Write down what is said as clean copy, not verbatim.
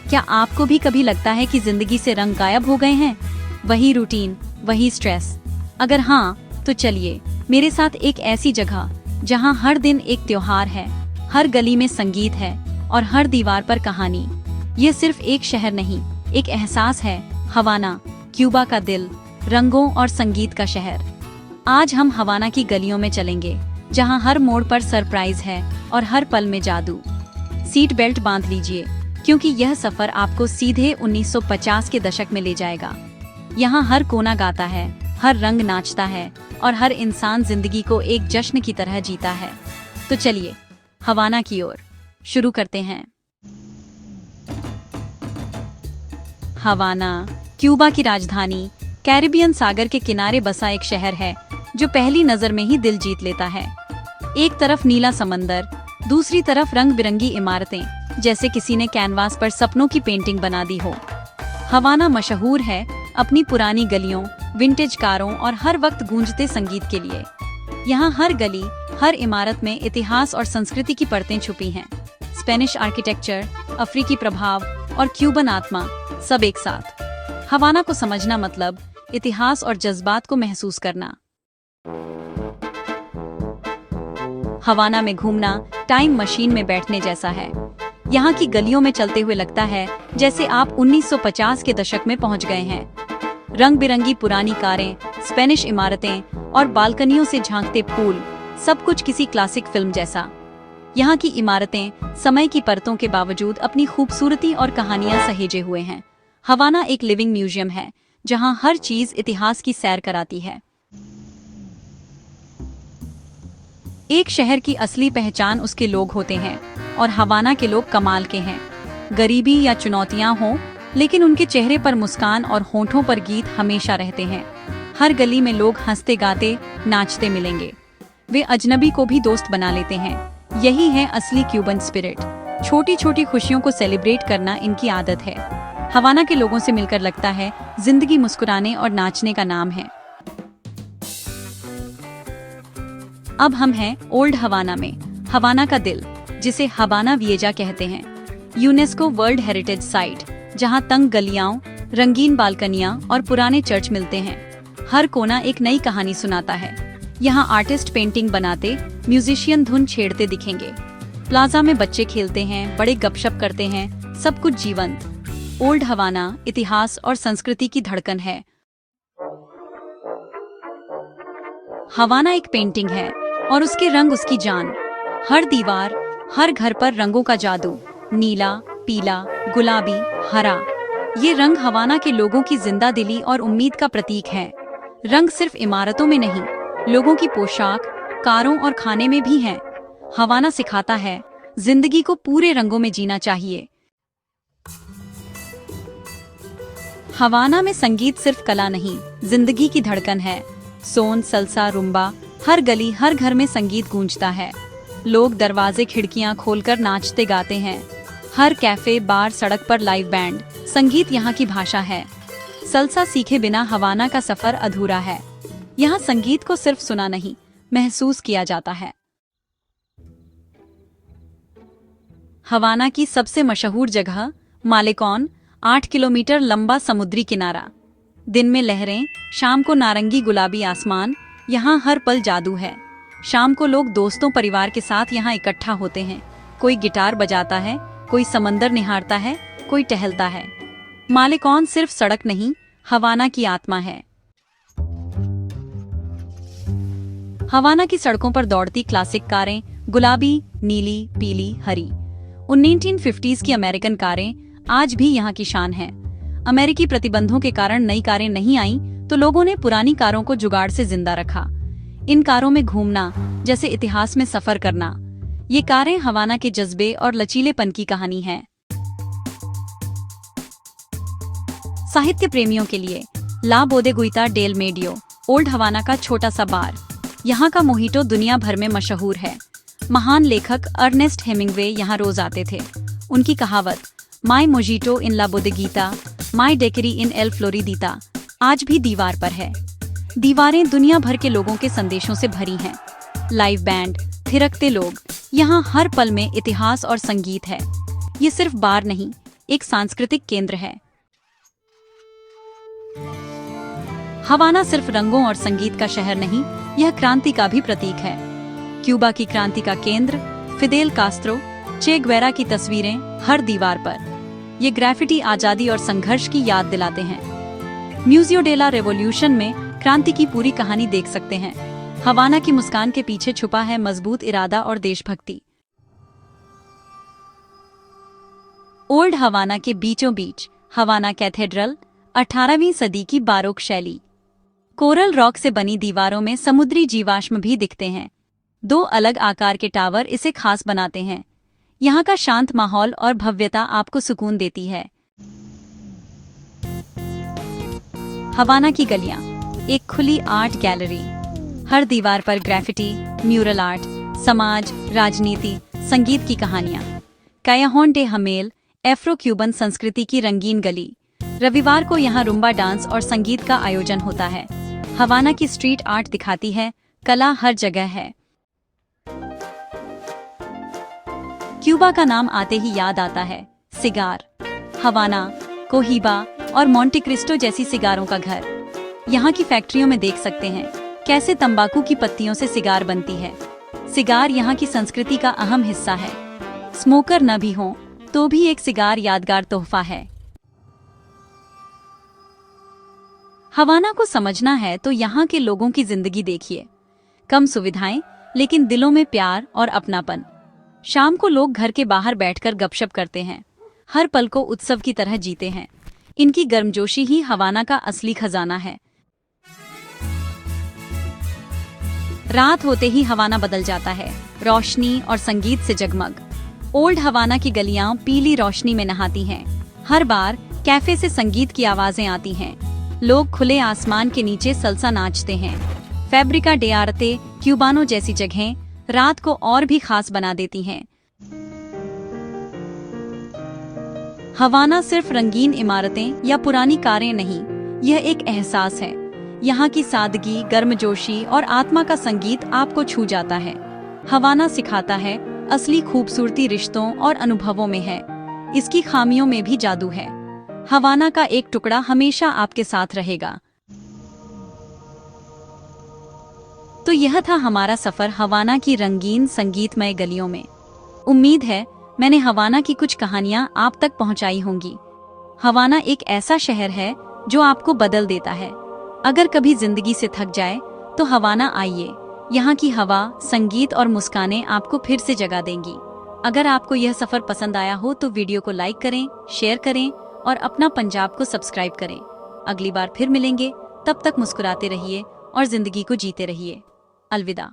क्या आपको भी कभी लगता है कि जिंदगी से रंग गायब हो गए हैं? वही रूटीन, वही स्ट्रेस। अगर हाँ, तो चलिए मेरे साथ एक ऐसी जगह जहाँ हर दिन एक त्योहार है, हर गली में संगीत है और हर दीवार पर कहानी। ये सिर्फ एक शहर नहीं, एक एहसास है। हवाना, क्यूबा का दिल, रंगों और संगीत का शहर। आज हम हवाना की गलियों में चलेंगे, जहाँ हर मोड़ पर सरप्राइज है और हर पल में जादू। सीट बेल्ट बांध लीजिए, क्योंकि यह सफर आपको सीधे 1950 के दशक में ले जाएगा। यहाँ हर कोना गाता है, हर रंग नाचता है और हर इंसान जिंदगी को एक जश्न की तरह जीता है। तो चलिए हवाना की ओर शुरू करते हैं। हवाना, क्यूबा की राजधानी, कैरिबियन सागर के किनारे बसा एक शहर है जो पहली नजर में ही दिल जीत लेता है। एक तरफ नीला समंदर, दूसरी तरफ रंग बिरंगी इमारतें, जैसे किसी ने कैनवास पर सपनों की पेंटिंग बना दी हो। हवाना मशहूर है अपनी पुरानी गलियों, विंटेज कारों और हर वक्त गूंजते संगीत के लिए। यहाँ हर गली, हर इमारत में इतिहास और संस्कृति की परतें छुपी हैं। स्पेनिश आर्किटेक्चर, अफ्रीकी प्रभाव और क्यूबन आत्मा, सब एक साथ। हवाना को समझना मतलब इतिहास और जज्बात को महसूस करना। हवाना में घूमना टाइम मशीन में बैठने जैसा है। यहाँ की गलियों में चलते हुए लगता है जैसे आप 1950 के दशक में पहुँच गए हैं। रंग बिरंगी पुरानी कारें, स्पेनिश इमारतें और बालकनियों से झांकते फूल, सब कुछ किसी क्लासिक फिल्म जैसा। यहाँ की इमारतें समय की परतों के बावजूद अपनी खूबसूरती और कहानियां सहेजे हुए हैं। हवाना एक लिविंग म्यूजियम है, जहाँ हर चीज इतिहास की सैर कराती है। एक शहर की असली पहचान उसके लोग होते हैं, और हवाना के लोग कमाल के हैं। गरीबी या चुनौतियां हों, लेकिन उनके चेहरे पर मुस्कान और होठों पर गीत हमेशा रहते हैं। हर गली में लोग हंसते गाते नाचते मिलेंगे। वे अजनबी को भी दोस्त बना लेते हैं। यही है असली क्यूबन स्पिरिट। छोटी छोटी खुशियों को सेलिब्रेट करना इनकी आदत है। हवाना के लोगों से मिलकर लगता है जिंदगी मुस्कुराने और नाचने का नाम है। अब हम हैं ओल्ड हवाना में, हवाना का दिल, जिसे हवाना विएजा कहते हैं। यूनेस्को वर्ल्ड हेरिटेज साइट, जहां तंग गलियां, रंगीन बालकनियां और पुराने चर्च मिलते हैं। हर कोना एक नई कहानी सुनाता है। यहाँ आर्टिस्ट पेंटिंग बनाते, म्यूजिशियन धुन छेड़ते दिखेंगे। प्लाजा में बच्चे खेलते हैं, बड़े गपशप करते हैं, सब कुछ जीवंत। ओल्ड हवाना इतिहास और संस्कृति की धड़कन है। हवाना एक पेंटिंग है और उसके रंग उसकी जान। हर दीवार, हर घर पर रंगों का जादू, नीला, पीला, गुलाबी, हरा। ये रंग हवाना के लोगों की जिंदा दिली और उम्मीद का प्रतीक है। रंग सिर्फ इमारतों में नहीं, लोगों की पोशाक, कारों और खाने में भी हैं। हवाना सिखाता है जिंदगी को पूरे रंगों में जीना चाहिए। हवाना में संगीत सिर्फ कला नहीं, जिंदगी की धड़कन है। सोन, सल्सा, रुम्बा, हर गली, हर घर में संगीत गूंजता है। लोग दरवाजे खिड़कियां खोलकर नाचते गाते हैं। हर कैफे, बार, सड़क पर लाइव बैंड। संगीत यहाँ की भाषा है। सल्सा सीखे बिना हवाना का सफर अधूरा है। यहाँ संगीत को सिर्फ सुना नहीं, महसूस किया जाता है। हवाना की सबसे मशहूर जगह मालेकॉन, 8 किलोमीटर लंबा समुद्री किनारा। दिन में लहरें, शाम को नारंगी गुलाबी आसमान। यहाँ हर पल जादू है। शाम को लोग दोस्तों परिवार के साथ यहाँ इकट्ठा होते हैं। कोई गिटार बजाता है, कोई समंदर निहारता है, कोई टहलता है। मालेकॉन सिर्फ सड़क नहीं, हवाना की आत्मा है। हवाना की सड़कों पर दौड़ती क्लासिक कारें, गुलाबी, नीली, पीली, हरी। 1950s की अमेरिकन कारें आज भी यहाँ की शान है। अमेरिकी प्रतिबंधों के कारण नई कारें नहीं आईं, तो लोगों ने पुरानी कारों को जुगाड़ से जिंदा रखा। इन कारों में घूमना जैसे इतिहास में सफर करना। ये कारें हवाना के जज्बे और लचीलेपन की कहानी है। साहित्य प्रेमियों के लिए ला बोदेगुइता डेल मेडियो, ओल्ड हवाना का छोटा सा बार। यहाँ का मोहिटो दुनिया भर में मशहूर है। महान लेखक अर्नेस्ट हेमिंग्वे यहाँ रोज आते थे। उनकी कहावत माई mojito in La बोदेगीता, my डेकरी in L फ्लोरिदीता आज भी दीवार पर है। दीवारें दुनिया भर के लोगों के संदेशों से भरी हैं। लाइव बैंड, थिरकते लोग, यहाँ हर पल में इतिहास और संगीत है। ये सिर्फ बार नहीं, एक सांस्कृतिक केंद्र है। हवाना सिर्फ रंगों और संगीत का शहर नहीं, यह क्रांति का भी प्रतीक है। क्यूबा की क्रांति का केंद्र, फिदेल कास्त्रो, चे ग्वेरा की तस्वीरें हर दीवार पर। ये ग्राफिटी आजादी और संघर्ष की याद दिलाते हैं। म्यूजियो डेला रेवोल्यूशन में क्रांति की पूरी कहानी देख सकते हैं। हवाना की मुस्कान के पीछे छुपा है मजबूत इरादा और देशभक्ति। ओल्ड हवाना के बीचों बीच हवाना कैथेड्रल, 18वीं सदी की बारोक शैली। कोरल रॉक से बनी दीवारों में समुद्री जीवाश्म भी दिखते हैं। 2 अलग आकार के टावर इसे खास बनाते हैं। यहाँ का शांत माहौल और भव्यता आपको सुकून देती है। हवाना की गलियां, एक खुली आर्ट गैलरी। हर दीवार पर ग्राफिटी, म्यूरल आर्ट, समाज, राजनीति, संगीत की कहानियां। कायाहोन डे हमेल, एफ्रो क्यूबन संस्कृति की रंगीन गली। रविवार को यहाँ रुम्बा डांस और संगीत का आयोजन होता है। हवाना की स्ट्रीट आर्ट दिखाती है कला हर जगह है। क्यूबा का नाम आते ही याद आता है सिगार। हवाना, कोहिबा और मोंटे क्रिस्टो जैसी सिगारों का घर। यहाँ की फैक्ट्रियों में देख सकते हैं कैसे तंबाकू की पत्तियों से सिगार बनती है। सिगार यहाँ की संस्कृति का अहम हिस्सा है। स्मोकर न भी हो तो भी एक सिगार यादगार तोहफा है। हवाना को समझना है तो यहाँ के लोगों की जिंदगी देखिए। कम सुविधाएं लेकिन दिलों में प्यार और अपनापन। शाम को लोग घर के बाहर बैठकर गपशप करते हैं। हर पल को उत्सव की तरह जीते हैं। इनकी गर्मजोशी ही हवाना का असली खजाना है। रात होते ही हवाना बदल जाता है, रोशनी और संगीत से जगमग। ओल्ड हवाना की गलियां पीली रोशनी में नहाती हैं। हर बार कैफे से संगीत की आवाजें आती हैं। लोग खुले आसमान के नीचे सल्सा नाचते हैं। फैब्रिका डे आर्ते, क्यूबानो जैसी जगहें रात को और भी खास बना देती हैं। हवाना सिर्फ रंगीन इमारतें या पुरानी कारें नहीं, यह एक एहसास है। यहाँ की सादगी, गर्मजोशी और आत्मा का संगीत आपको छू जाता है। हवाना सिखाता है असली खूबसूरती रिश्तों और अनुभवों में है। इसकी खामियों में भी जादू है। हवाना का एक टुकड़ा हमेशा आपके साथ रहेगा। तो यह था हमारा सफर हवाना की रंगीन संगीतमय गलियों में। उम्मीद है मैंने हवाना की कुछ कहानियां आप तक पहुंचाई होंगी। हवाना एक ऐसा शहर है जो आपको बदल देता है। अगर कभी जिंदगी से थक जाए तो हवाना आइए। यहाँ की हवा, संगीत और मुस्कानें आपको फिर से जगा देंगी। अगर आपको यह सफर पसंद आया हो तो वीडियो को लाइक करें, शेयर करें और अपना पंजाब को सब्सक्राइब करें। अगली बार फिर मिलेंगे, तब तक मुस्कुराते रहिए और जिंदगी को जीते रहिए। अलविदा।